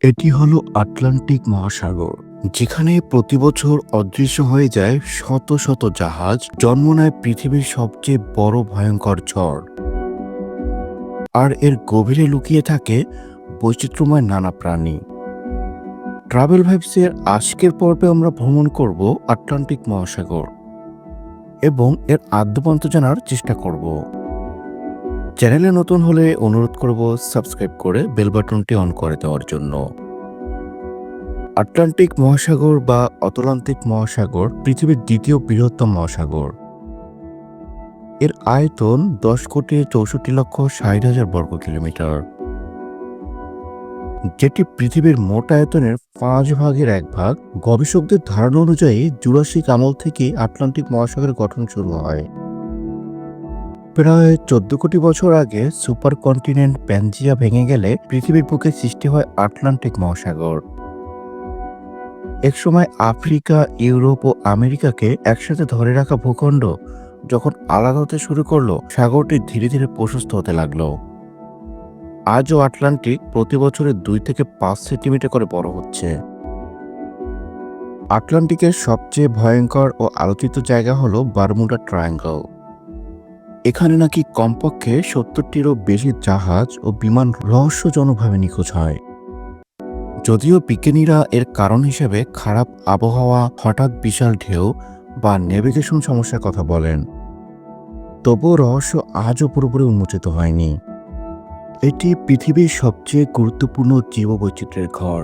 এটি হলো আটলান্টিক মহাসাগর, যেখানে প্রতি বছর অদৃশ্য হয়ে যায় শত শত জাহাজ, জন্ম নেয় পৃথিবীর সবচেয়ে বড় ভয়ঙ্কর ঝড়। আর এর গভীরে লুকিয়ে থাকে বৈচিত্র্যময় নানা প্রাণী। ট্রাভেল ভাইবসের আজকের পর্বে আমরা ভ্রমণ করব আটলান্টিক মহাসাগর এবং এর আদ্যপান্ত জানার চেষ্টা করব। চ্যানেলে নতুন হলে অনুরোধ করব সাবস্ক্রাইব করে বেল বাটনটি অন করে দেওয়ার জন্য। আটলান্টিক মহাসাগর বা অতলান্তিক মহাসাগর পৃথিবীর দ্বিতীয় বৃহত্তম মহাসাগর। এর আয়তন 10,64,60,000 বর্গ কিলোমিটার, যেটি পৃথিবীর মোট আয়তনের 5 ভাগের 1 ভাগ। গবেষকদের ধারণা অনুযায়ী জুরাসিক আমল থেকে আটলান্টিক মহাসাগরের গঠন শুরু হয়। প্রায় 14 কোটি বছর আগে সুপার কন্টিনেন্ট প্যানজিয়া ভেঙে গেলে পৃথিবীর বুকে সৃষ্টি হয় আটলান্টিক মহাসাগর। একসময় আফ্রিকা, ইউরোপ ও আমেরিকাকে একসাথে ধরে রাখা ভূখণ্ড যখন আলাদা হতে শুরু করলো, সাগরটি ধীরে ধীরে প্রশস্ত হতে লাগলো। আজও আটলান্টিক প্রতি বছরে 2 থেকে 5 সেন্টিমিটার করে বড় হচ্ছে। আটলান্টিকের সবচেয়ে ভয়ঙ্কর ও আলোচিত জায়গা হলো বারমুডা ট্রায়াঙ্গল। এখানে নাকি কমপক্ষে 70টিরও বেশি জাহাজ ও বিমান রহস্যজনকভাবে নিখোঁজ হয়। যদিও বিজ্ঞানীরা এর কারণ হিসেবে খারাপ আবহাওয়া, হঠাৎ বিশাল ঢেউ বা নেভিগেশন সমস্যার কথা বলেন, তবুও রহস্য আজও পুরোপুরি উন্মোচিত হয়নি। এটি পৃথিবীর সবচেয়ে গুরুত্বপূর্ণ জীববৈচিত্র্যের ঘর।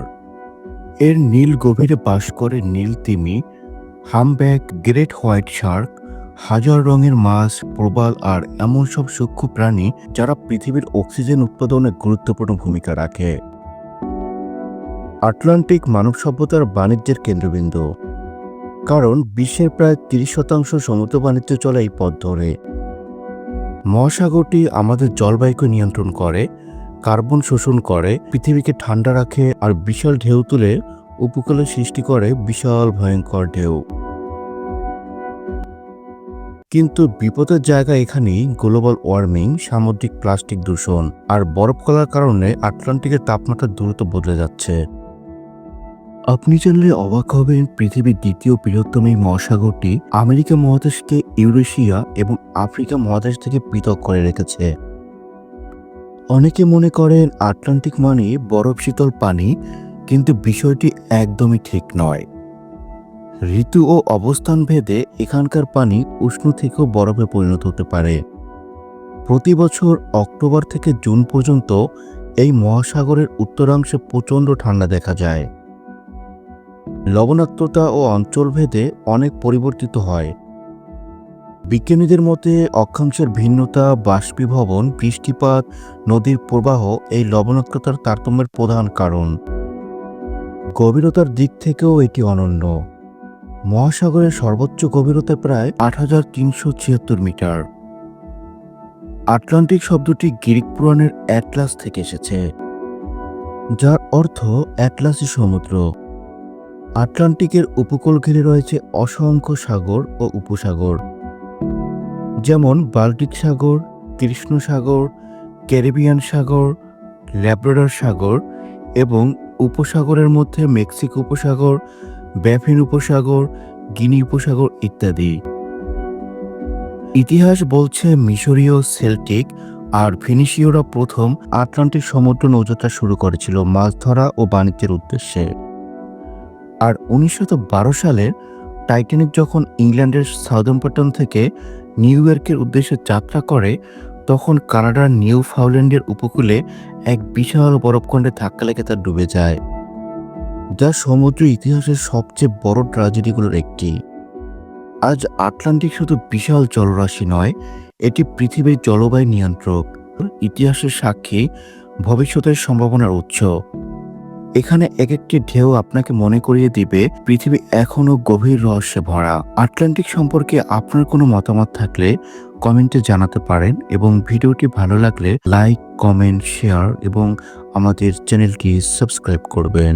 এর নীল গভীরে বাস করে নীল তিমি, হামব্যাক, গ্রেট হোয়াইট শার্ক, হাজার রঙের মাছ, প্রবাল আর এমন সব সূক্ষ্ম প্রাণী যারা পৃথিবীর অক্সিজেন উৎপাদনে গুরুত্বপূর্ণ ভূমিকা রাখে। আটলান্টিক মানব সভ্যতার বাণিজ্যের কেন্দ্রবিন্দু, কারণ বিশ্বের প্রায় 30% সমুদ্র বাণিজ্য চলে এই পথ ধরে। মহাসাগরটি আমাদের জলবায়ুকে নিয়ন্ত্রণ করে, কার্বন শোষণ করে, পৃথিবীকে ঠান্ডা রাখে আর বিশাল ঢেউ তুলে উপকূলে সৃষ্টি করে বিশাল ভয়ঙ্কর ঢেউ। কিন্তু বিপদের জায়গা এখানেই গ্লোবাল ওয়ার্মিং, সামুদ্রিক প্লাস্টিক দূষণ আর বরফ গলার কারণে আটলান্টিকের তাপমাত্রা দ্রুত বদলে যাচ্ছে। আপনি জানলে অবাক হবেন, পৃথিবীর দ্বিতীয় বৃহত্তম এই মহাসাগরটি আমেরিকা মহাদেশকে ইউরেশিয়া এবং আফ্রিকা মহাদেশ থেকে পৃথক করে রেখেছে। অনেকে মনে করেন আটলান্টিক মানে বরফ শীতল পানি, কিন্তু বিষয়টি একদমই ঠিক নয়। ঋতু ও অবস্থান ভেদে এখানকার পানি উষ্ণ থেকেও বরফে পরিণত হতে পারে। প্রতি বছর অক্টোবর থেকে জুন পর্যন্ত এই মহাসাগরের উত্তরাংশে প্রচণ্ড ঠান্ডা দেখা যায়। লবণাক্ততা ও অঞ্চলভেদে অনেক পরিবর্তিত হয়। বিজ্ঞানীদের মতে অক্ষাংশের ভিন্নতা, বাষ্পীভবন, বৃষ্টিপাত, নদীর প্রবাহ এই লবণাক্ততার তারতম্যের প্রধান কারণ। গভীরতার দিক থেকেও এটি অনন্য। মহাসাগরের সর্বোচ্চ গভীরতা প্রায় 8,376 মিটার। আটলান্টিক শব্দটি গ্রিক পুরাণের অ্যাটলাস থেকে এসেছে, যার অর্থ অ্যাটলাসি সমুদ্র। আটলান্টিকের উপকূল ঘিরে রয়েছে অসংখ্য সাগর ও উপসাগর, যেমন বাল্টিক সাগর, কৃষ্ণ সাগর, ক্যারিবিয়ান সাগর, ল্যাব্রাডর সাগর এবং উপসাগরের মধ্যে মেক্সিকো উপসাগর, ব্যাফিন উপসাগর, গিনি উপসাগর ইত্যাদি। ইতিহাস বলছে মিশরীয়, সেল্টিক আর ফিনিশীয়রা প্রথম আটলান্টিক সমুদ্র নৌযাত্রা শুরু করেছিল মাছ ধরা ও বাণিজ্যের উদ্দেশ্যে। আর 1912 সালে টাইটানিক যখন ইংল্যান্ডের সাউদাম্পটন থেকে নিউ ইয়র্কের উদ্দেশ্যে যাত্রা করে, তখন কানাডার নিউ ফাউল্যান্ডের উপকূলে এক বিশাল বরফখণ্ডে ধাক্কা লেগে তা ডুবে যায়, যা সমুদ্র ইতিহাসের সবচেয়ে বড় ট্র্যাজেডিগুলোর একটি। আজ আটলান্টিক শুধু বিশাল জলরাশি নয়, এটি পৃথিবীর জলবায়ু নিয়ন্ত্রক, ইতিহাসের সাক্ষী, ভবিষ্যতের সম্ভাবনার উৎস। এখানে এক একটি ঢেউ আপনাকে মনে করিয়ে দিবে পৃথিবী এখনো গভীর রহস্যে ভরা। আটলান্টিক সম্পর্কে আপনার কোনো মতামত থাকলে কমেন্টে জানাতে পারেন এবং ভিডিওটি ভালো লাগলে লাইক, কমেন্ট, শেয়ার এবং আমাদের চ্যানেলটি সাবস্ক্রাইব করবেন।